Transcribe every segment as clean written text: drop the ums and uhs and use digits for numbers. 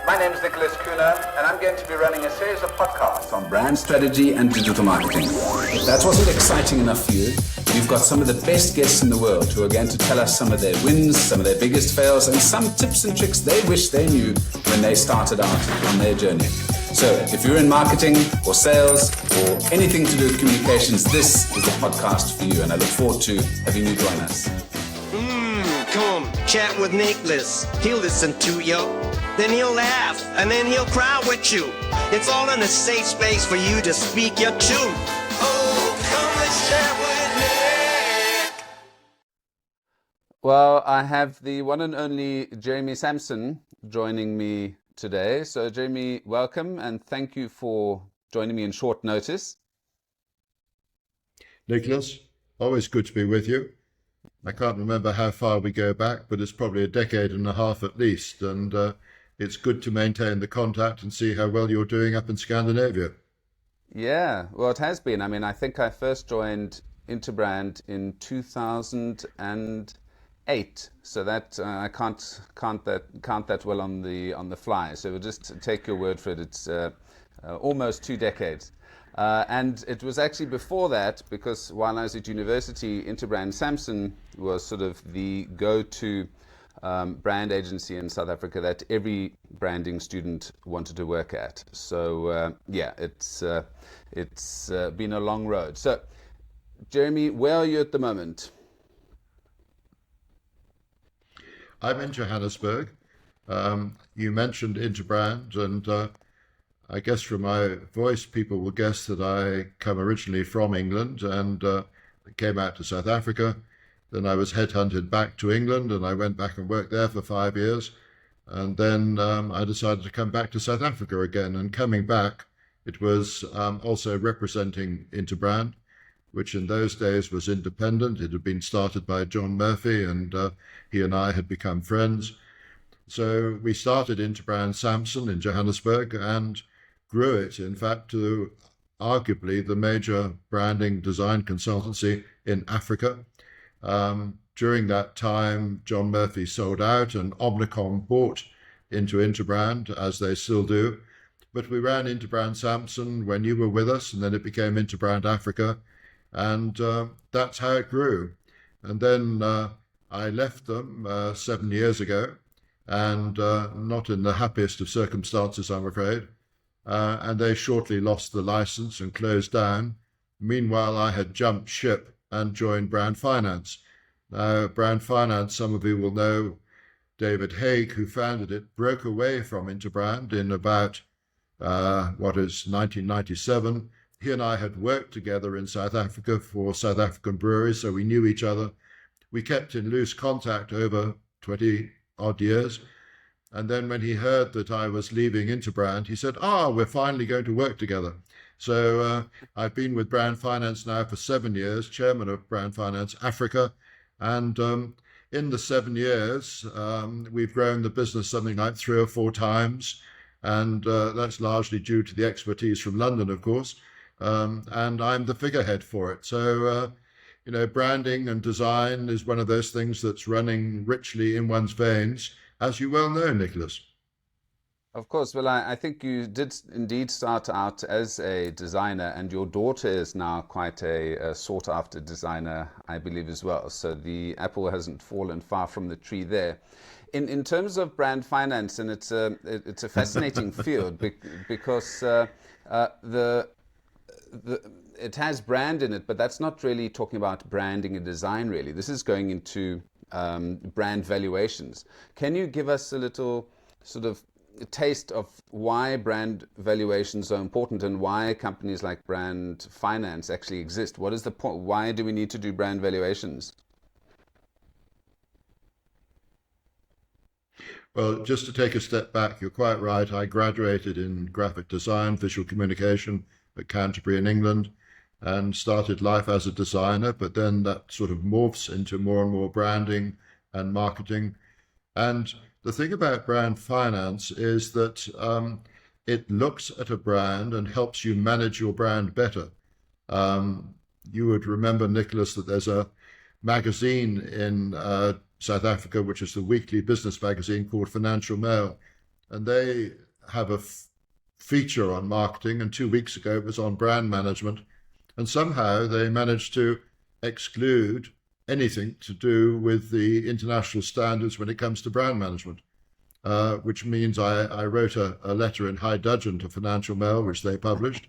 My name is Nicholas Kuna, and I'm going to be running a series of podcasts on brand strategy and digital marketing. If that wasn't exciting enough for you, we've got some of the best guests in the world who are going to tell us some of their wins, some of their biggest fails, and some tips and tricks they wish they knew when they started out on their journey. So if you're in marketing or sales or anything to do with communications, this is the podcast for you, and I look forward to having you join us. Come chat with Nicholas. He'll listen to you, then he'll laugh, and then he'll cry with you. It's all in a safe space for you to speak your truth. Oh, come and chat with Nick. Well, I have the one and only Jeremy Sampson joining me today. So Jeremy, welcome, and thank you for joining me in short notice. Nicholas, always good to be with you. I can't remember how far we go back, but it's probably a decade and a half at least, and it's good to maintain the contact and see how well you're doing up in Scandinavia. Yeah, well, it has been. I mean, I think I first joined Interbrand in 2008, so that I can't count that well on the fly. So we'll just take your word for it. It's almost 2 decades. And it was actually before that, because while I was at university, Interbrand Sampson was sort of the go-to brand agency in South Africa that every branding student wanted to work at. So yeah, it's been a long road. So Jeremy, where are you at the moment? I'm in Johannesburg. You mentioned Interbrand, and I guess from my voice, people will guess that I come originally from England and came out to South Africa. Then I was headhunted back to England, and I went back and worked there for 5 years. And then I decided to come back to South Africa again. And coming back, it was also representing Interbrand, which in those days was independent. It had been started by John Murphy, and he and I had become friends. So we started Interbrand Sampson in Johannesburg and grew it, in fact, to arguably the major branding design consultancy in Africa. During that time, John Murphy sold out and Omnicom bought into Interbrand, as they still do. But we ran Interbrand Sampson when you were with us, and then it became Interbrand Africa, and that's how it grew. And then I left them 7 years ago, and not in the happiest of circumstances, I'm afraid. And they shortly lost the license and closed down. Meanwhile, I had jumped ship and joined Brand Finance. Now, Brand Finance, some of you will know, David Haig, who founded it, broke away from Interbrand in about, 1997. He and I had worked together in South Africa for South African breweries, so we knew each other. We kept in loose contact over 20-odd years. And then when he heard that I was leaving Interbrand, he said, we're finally going to work together. So I've been with Brand Finance now for 7 years, chairman of Brand Finance Africa. And in the 7 years, we've grown the business something like 3 or 4 times. And that's largely due to the expertise from London, of course. And I'm the figurehead for it. So, branding and design is one of those things that's running richly in one's veins, as you well know, Nicholas. Of course. Well, I think you did indeed start out as a designer, and your daughter is now quite a sought-after designer, I believe, as well. So the apple hasn't fallen far from the tree there. In terms of brand finance, and it's a fascinating field because it has brand in it, but that's not really talking about branding and design, really. This is going into brand valuations. Can you give us a little sort of taste of why brand valuations are important and why companies like Brand Finance actually exist? What is the point? Why do we need to do brand valuations? Well, just to take a step back, you're quite right. I graduated in graphic design, visual communication at Canterbury in England, and started life as a designer, but then that sort of morphs into more and more branding and marketing. And the thing about brand finance is that it looks at a brand and helps you manage your brand better. You would remember, Nicholas, that there's a magazine in South Africa, which is the weekly business magazine called Financial Mail. and they have a feature on marketing, and 2 weeks ago it was on brand management, and somehow they managed to exclude anything to do with the international standards when it comes to brand management, which means I wrote a letter in high dudgeon to Financial Mail, which they published,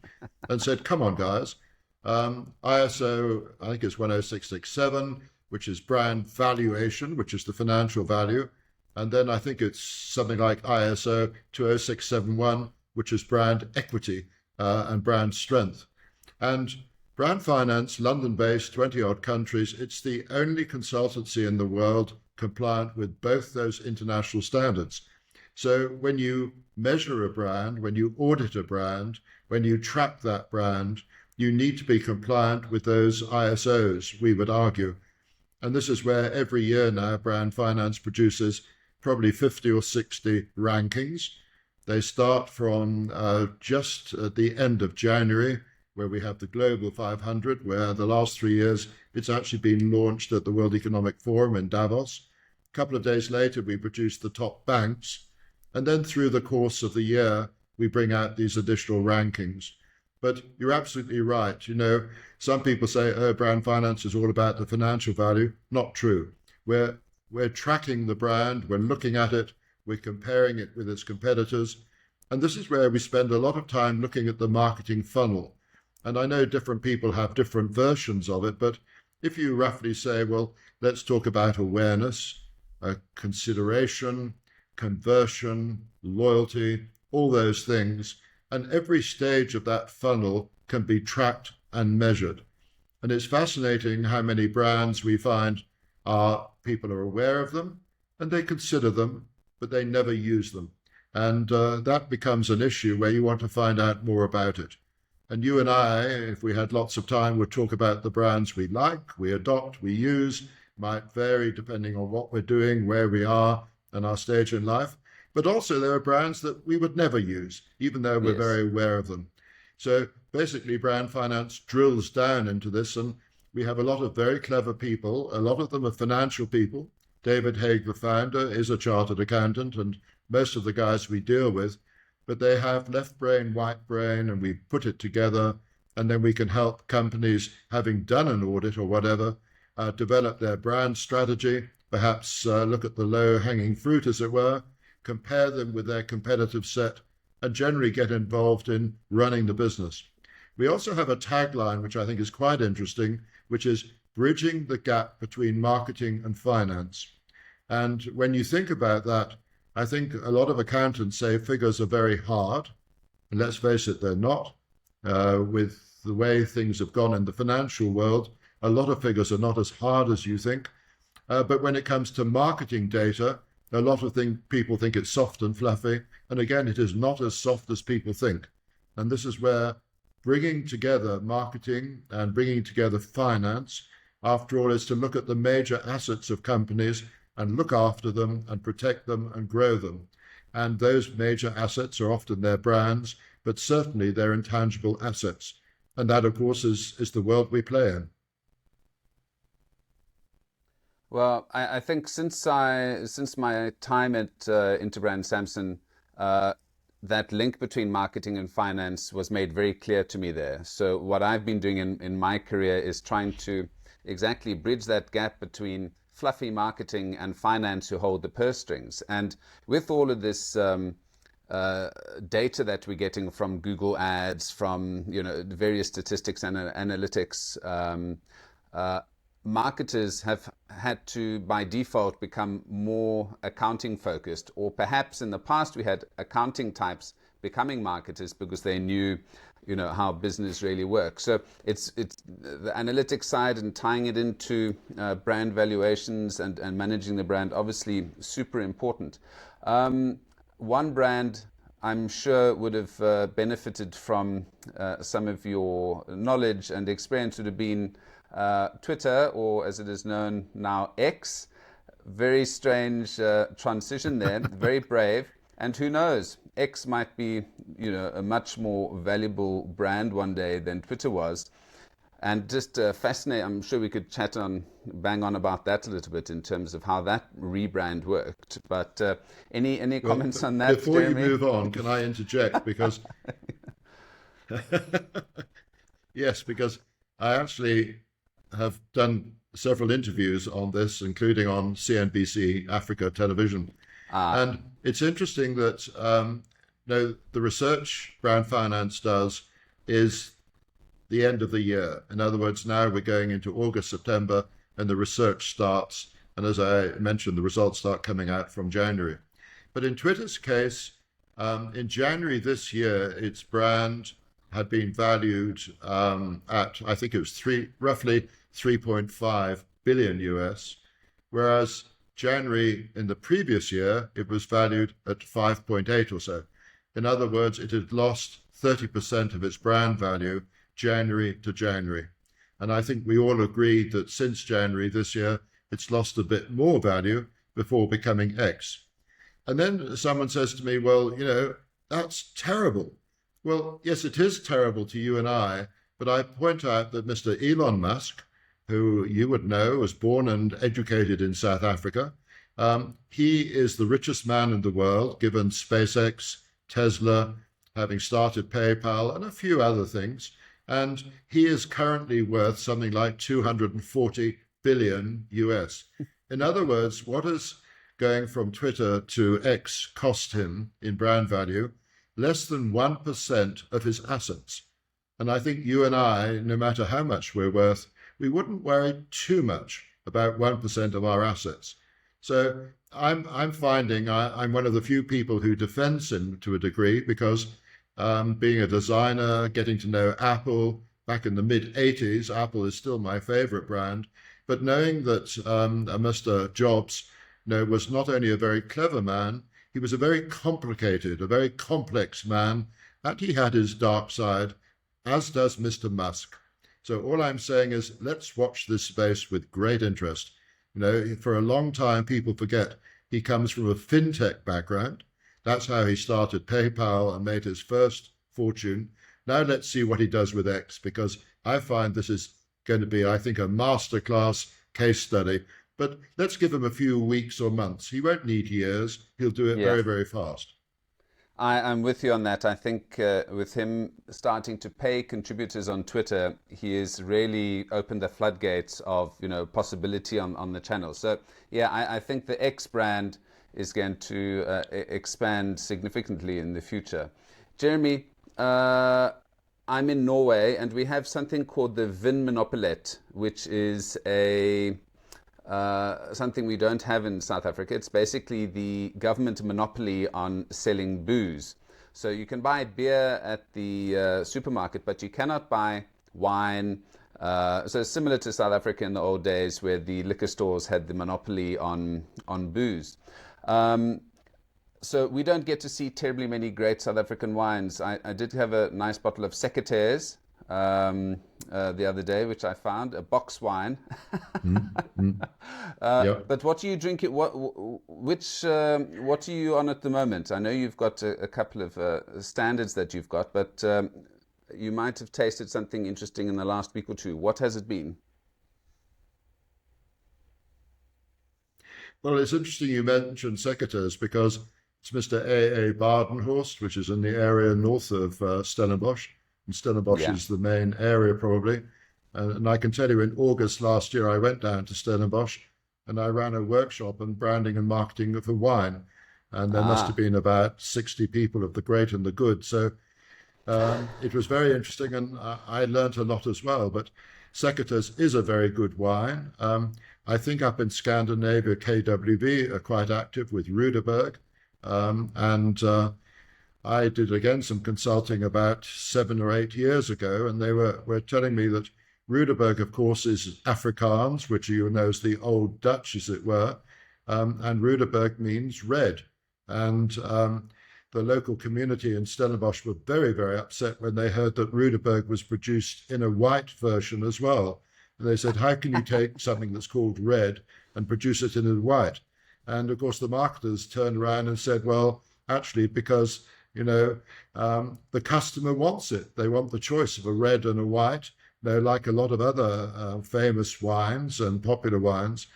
and said, come on, guys, ISO, I think it's 10667, which is brand valuation, which is the financial value, and then I think it's something like ISO 20671, which is brand equity and brand strength. And Brand Finance, London-based, 20-odd countries, it's the only consultancy in the world compliant with both those international standards. So when you measure a brand, when you audit a brand, when you track that brand, you need to be compliant with those ISOs, we would argue. And this is where every year now Brand Finance produces probably 50 or 60 rankings. They start from just at the end of January, where we have the Global 500, where the last 3 years it's actually been launched at the World Economic Forum in Davos. A couple of days later, we produce the top banks. And then through the course of the year, we bring out these additional rankings. But you're absolutely right. You know, some people say, oh, brand finance is all about the financial value. Not true. We're tracking the brand, we're looking at it, we're comparing it with its competitors. And this is where we spend a lot of time looking at the marketing funnel. And I know different people have different versions of it, but if you roughly say, well, let's talk about awareness, consideration, conversion, loyalty, all those things, and every stage of that funnel can be tracked and measured. And it's fascinating how many brands we find people are aware of them and they consider them, but they never use them. And that becomes an issue where you want to find out more about it. And you and I, if we had lots of time, would talk about the brands we like, we adopt, we use, might vary depending on what we're doing, where we are, and our stage in life. But also there are brands that we would never use, even though we're very aware of them. So basically, brand finance drills down into this, and we have a lot of very clever people. A lot of them are financial people. David Haig, the founder, is a chartered accountant, and most of the guys we deal with, but they have left brain, right brain, and we put it together, and then we can help companies, having done an audit or whatever, develop their brand strategy, perhaps look at the low-hanging fruit, as it were, compare them with their competitive set, and generally get involved in running the business. We also have a tagline, which I think is quite interesting, which is bridging the gap between marketing and finance. And when you think about that, I think a lot of accountants say figures are very hard, and let's face it, they're not. With the way things have gone in the financial world, a lot of figures are not as hard as you think. But when it comes to marketing data, a lot of people think it's soft and fluffy. And again, it is not as soft as people think. And this is where bringing together marketing and bringing together finance, after all, is to look at the major assets of companies and look after them and protect them and grow them. And those major assets are often their brands, but certainly they're intangible assets. And that, of course, is the world we play in. Well, I think since my time at Interbrand Sampson, that link between marketing and finance was made very clear to me there. So what I've been doing in my career is trying to exactly bridge that gap between fluffy marketing and finance who hold the purse strings. And with all of this data that we're getting from Google Ads, from various statistics and analytics, marketers have had to, by default, become more accounting focused, or perhaps in the past we had accounting types becoming marketers because they knew how business really works. So it's the analytics side and tying it into brand valuations and managing the brand, obviously super important. One brand I'm sure would have benefited from some of your knowledge and experience would have been Twitter, or as it is known now, X. Very strange transition there, very brave. And who knows, X might be, a much more valuable brand one day than Twitter was. And just fascinating, I'm sure we could bang on about that a little bit in terms of how that rebrand worked. But any comments on that, before Jeremy? you move on, can I interject? Because yes, because I actually have done several interviews on this, including on CNBC Africa television. And it's interesting that the research Brand Finance does is the end of the year. In other words, now we're going into August, September, and the research starts. And as I mentioned, the results start coming out from January. But in Twitter's case, in January this year, its brand had been valued at, I think it was roughly 3.5 billion US, whereas January in the previous year, it was valued at 5.8 or so. In other words, it had lost 30% of its brand value January to January. And I think we all agreed that since January this year, it's lost a bit more value before becoming X. And then someone says to me, well, that's terrible. Well, yes, it is terrible to you and I, but I point out that Mr. Elon Musk, who you would know was born and educated in South Africa, he is the richest man in the world, given SpaceX, Tesla, having started PayPal, and a few other things. And he is currently worth something like 240 billion US. In other words, what is going from Twitter to X cost him in brand value? Less than 1% of his assets. And I think you and I, no matter how much we're worth, we wouldn't worry too much about 1% of our assets. So I'm finding I'm one of the few people who defends him to a degree, because being a designer, getting to know Apple back in the mid-'80s, Apple is still my favorite brand. But knowing that Mr. Jobs was not only a very clever man, he was a very complicated, a very complex man, and he had his dark side, as does Mr. Musk. So all I'm saying is, let's watch this space with great interest. For a long time, people forget he comes from a fintech background. That's how he started PayPal and made his first fortune. Now let's see what he does with X, because I find this is going to be, I think, a masterclass case study. But let's give him a few weeks or months. He won't need years. He'll do it very, very fast. I'm with you on that. I think with him starting to pay contributors on Twitter, he has really opened the floodgates of possibility on the channel. So yeah, I think the X brand is going to expand significantly in the future. Jeremy, I'm in Norway, and we have something called the Vinmonopolet, which is something we don't have in South Africa. It's basically the government monopoly on selling booze. So you can buy beer at the supermarket, but you cannot buy wine. So similar to South Africa in the old days, where the liquor stores had the monopoly on booze. So we don't get to see terribly many great South African wines. I did have a nice bottle of Secretaires the other day, which I found, a box wine. But what do you drink? What are you on at the moment? I know you've got a couple of standards that you've got, but you might have tasted something interesting in the last week or two. What has it been? Well, it's interesting you mentioned Secretaires, because it's Mr. A.A. Badenhorst, which is in the area north of Stellenbosch. And Stellenbosch is the main area, probably. And I can tell you, in August last year, I went down to Stellenbosch and I ran a workshop on branding and marketing for wine. And there must have been about 60 people of the great and the good. So it was very interesting, and I learned a lot as well. But Secretaires is a very good wine. I think up in Scandinavia, KWV are quite active with Rudeberg. I did again some consulting about 7 or 8 years ago, and they were telling me that Rudeberg, of course, is Afrikaans, which you know is the old Dutch, as it were, and Rudeberg means red. And the local community in Stellenbosch were very, very upset when they heard that Rudeberg was produced in a white version as well. And they said, how can you take something that's called red and produce it in a white? And of course, the marketers turned around and said, well, actually, because the customer wants it. They want the choice of a red and a white. They're like a lot of other famous wines and popular wines.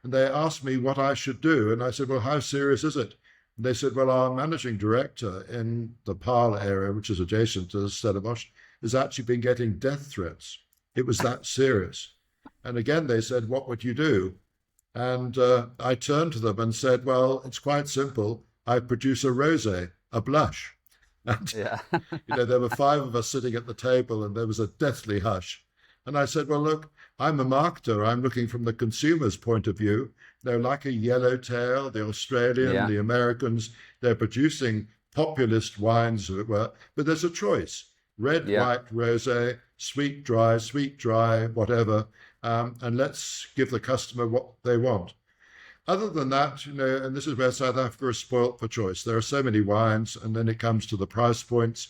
And they asked me what I should do. And I said, well, how serious is it? And they said, well, our managing director in the Paarl area, which is adjacent to Stellenbosch, has actually been getting death threats. It was that serious. And again, they said, what would you do? And I turned to them and said, well, it's quite simple. I produce a rosé, a blush. And, Yeah. there were 5 of us sitting at the table and there was a deathly hush. And I said, well, look, I'm a marketer. I'm looking from the consumer's point of view. They're like a yellowtail, the Australian, the Americans. They're producing populist wines, as it were, but there's a choice. Red, white, rosé, sweet, dry, whatever. And let's give the customer what they want. Other than that, and this is where South Africa is spoilt for choice. There are so many wines, and then it comes to the price points.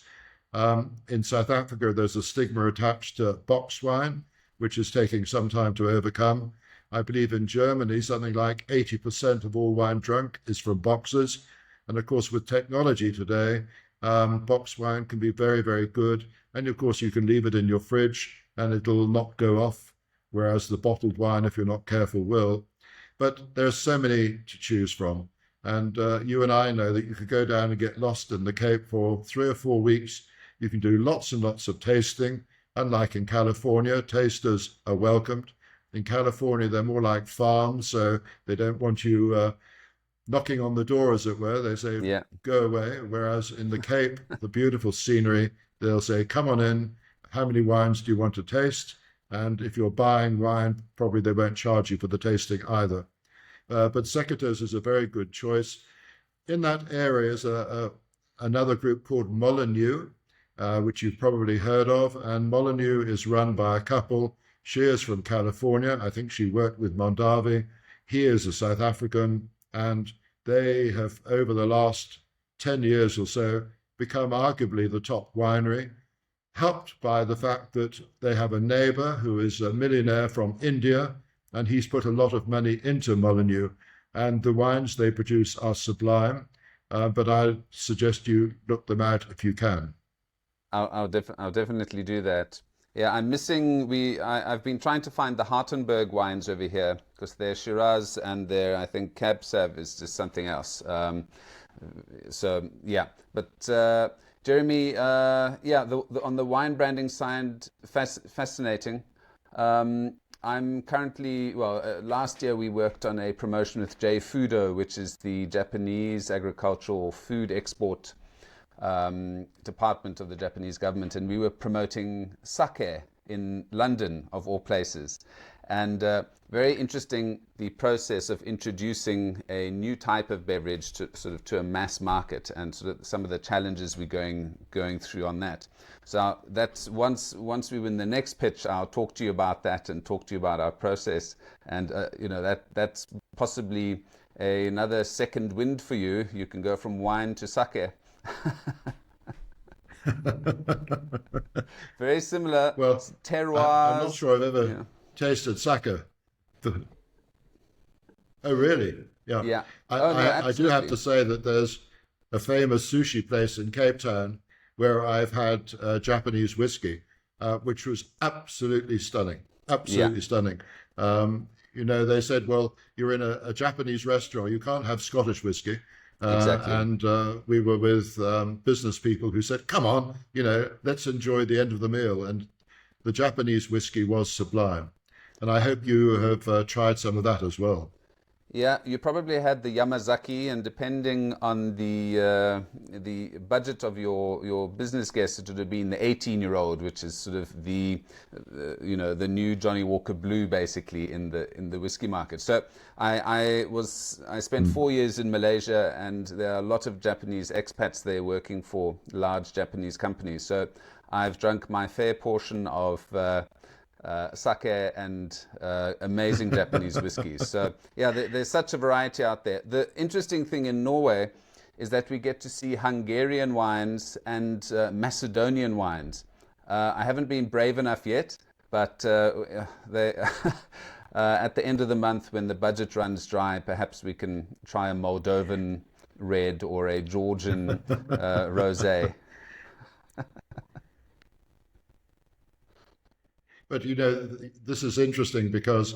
In South Africa, there's a stigma attached to box wine, which is taking some time to overcome. I believe in Germany, something like 80% of all wine drunk is from boxes. And of course, with technology today, box wine can be very, very good. And of course, you can leave it in your fridge and it'll not go off, whereas the bottled wine, if you're not careful, will. But there's so many to choose from. And you and I know that you could go down and get lost in the Cape for 3 or 4 weeks. You can do lots and lots of tasting. Unlike in California, tasters are welcomed. In California, they're more like farms, so they don't want you knocking on the door, as it were. They say, go away. Whereas in the Cape, the beautiful scenery, they'll say, come on in. How many wines do you want to taste? And if you're buying wine, probably they won't charge you for the tasting either. But Secateurs is a very good choice. In that area is another group called Molyneux, which you've probably heard of. And Molyneux is run by a couple. She is from California. I think she worked with Mondavi. He is a South African. And they have, over the last 10 years or so, become arguably the top winery, helped by the fact that they have a neighbor who is a millionaire from India, and he's put a lot of money into Molyneux. And the wines they produce are sublime, but I suggest you look them out if you can. I'll definitely do that. Yeah, I'm missing. I've been trying to find the Hartenberg wines over here because their Shiraz and their, I think, Cab Sav is just something else. So yeah, but Jeremy, on the wine branding side, fascinating. I'm currently, last year we worked on a promotion with J Fudo, which is the Japanese agricultural food export department of the Japanese government, and we were promoting sake in London, of all places. And very interesting, the process of introducing a new type of beverage to a mass market, and sort of some of the challenges we're going through on that. So that's once we win the next pitch, I'll talk to you about that and talk to you about our process. And that's possibly another second wind for you. You can go from wine to sake. Very similar. Well, terroirs. I'm not sure I've ever tasted sake. Oh, really? Yeah. Yeah. I do have to say that there's a famous sushi place in Cape Town where I've had Japanese whiskey, which was absolutely stunning. Absolutely stunning. They said, well, you're in a Japanese restaurant, you can't have Scottish whiskey. Exactly. And we were with business people who said, come on, let's enjoy the end of the meal. And the Japanese whiskey was sublime. And I hope you have tried some of that as well. Yeah, you probably had the Yamazaki, and depending on the budget of your business guest, it would have been the 18-year-old, which is sort of the new Johnny Walker Blue, basically in the whiskey market. So I spent 4 years in Malaysia, and there are a lot of Japanese expats there working for large Japanese companies. So I've drunk my fair portion of sake and amazing Japanese whiskies. So yeah, there's such a variety out there. The interesting thing in Norway is that we get to see Hungarian wines and Macedonian wines. I haven't been brave enough yet, but they at the end of the month, when the budget runs dry, perhaps we can try a Moldovan red or a Georgian rosé. But this is interesting because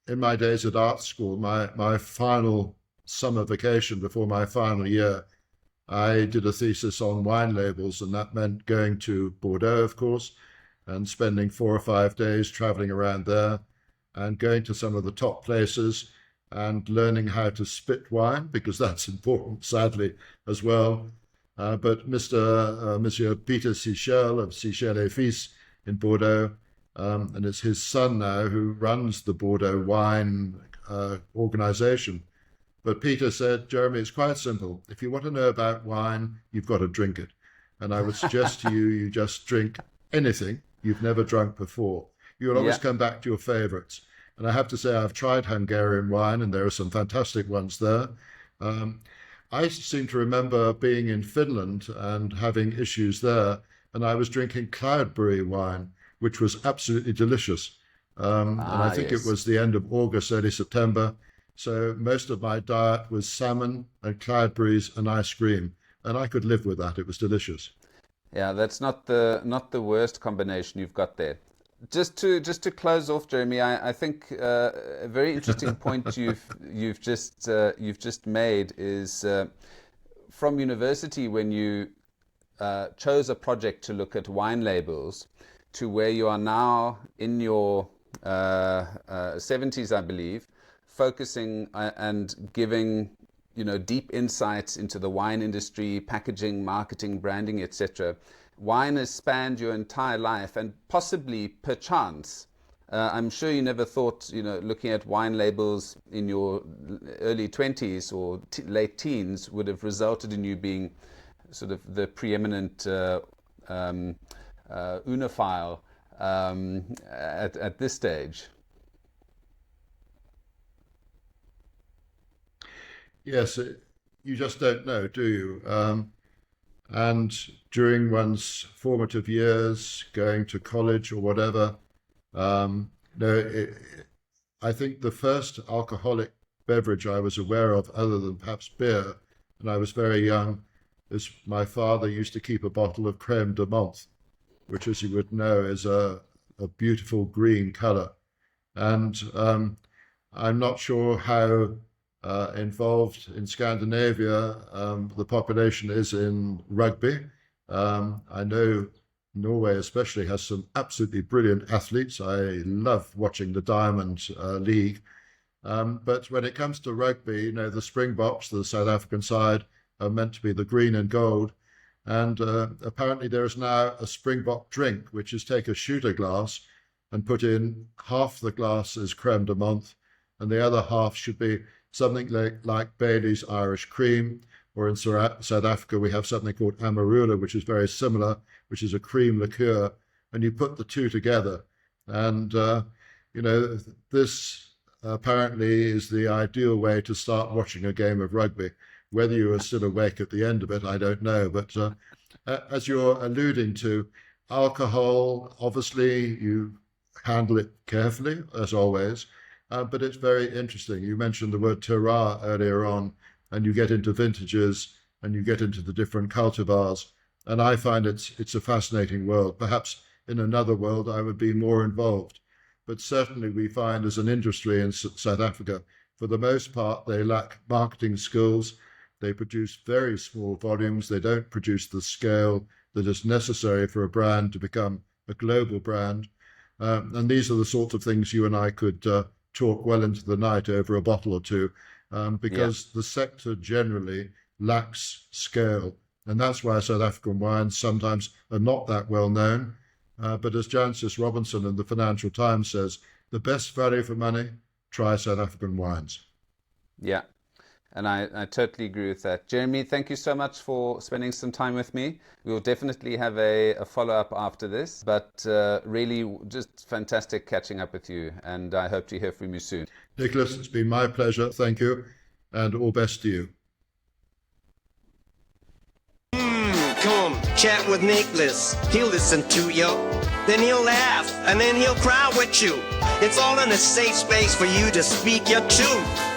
in my days at art school, my final summer vacation before my final year, I did a thesis on wine labels, and that meant going to Bordeaux, of course, and spending 4 or 5 days traveling around there and going to some of the top places and learning how to spit wine, because that's important, sadly, as well. But Monsieur Peter Sichel of Sichel et Fils in Bordeaux, and it's his son now who runs the Bordeaux wine organization. But Peter said, Jeremy, it's quite simple. If you want to know about wine, you've got to drink it. And I would suggest to you, you just drink anything you've never drunk before. You'll always come back to your favorites. And I have to say, I've tried Hungarian wine, and there are some fantastic ones there. I seem to remember being in Finland and having issues there, and I was drinking cloudberry wine, which was absolutely delicious. And I think it was the end of August, early September. So most of my diet was salmon and cloudberries and ice cream, and I could live with that. It was delicious. Yeah, that's not the worst combination you've got there. Just to close off, Jeremy, I think a very interesting point you've just made is from university, when you chose a project to look at wine labels, to where you are now in your 70s, I believe, focusing and giving deep insights into the wine industry, packaging, marketing, branding, etc. Wine has spanned your entire life, and possibly, perchance, I'm sure you never thought, looking at wine labels in your early 20s or late teens would have resulted in you being sort of the preeminent unophile at this stage. Yes, you just don't know, do you? And during one's formative years, going to college or whatever, I think the first alcoholic beverage I was aware of, other than perhaps beer, and I was very young, is my father used to keep a bottle of crème de menthe, which, as you would know, is a beautiful green color. And I'm not sure how involved in Scandinavia the population is in rugby. I know Norway especially has some absolutely brilliant athletes. I love watching the Diamond League. But when it comes to rugby, the Springboks, the South African side, are meant to be the green and gold. And apparently there is now a Springbok drink, which is take a shooter glass and put in half the glass as crème de menthe, and the other half should be something like Bailey's Irish Cream, or in South Africa we have something called Amarula, which is very similar, which is a cream liqueur, and you put the two together. And, this apparently is the ideal way to start watching a game of rugby. Whether you are still awake at the end of it, I don't know. But as you're alluding to, alcohol, obviously you handle it carefully, as always. But it's very interesting. You mentioned the word terroir earlier on, and you get into vintages and you get into the different cultivars. And I find it's a fascinating world. Perhaps in another world I would be more involved. But certainly we find as an industry in South Africa, for the most part, they lack marketing skills. They produce very small volumes. They don't produce the scale that is necessary for a brand to become a global brand. And these are the sorts of things you and I could talk well into the night over a bottle or two, because the sector generally lacks scale. And that's why South African wines sometimes are not that well known. But as Jancis Robinson in the Financial Times says, the best value for money, try South African wines. Yeah, and I totally agree with that. Jeremy, thank you so much for spending some time with me. We will definitely have a follow-up after this, but really just fantastic catching up with you, and I hope to hear from you soon. Nicholas, it's been my pleasure. Thank you, and all best to you. Come chat with Nicholas. He'll listen to you, then he'll laugh, and then he'll cry with you. It's all in a safe space for you to speak your truth.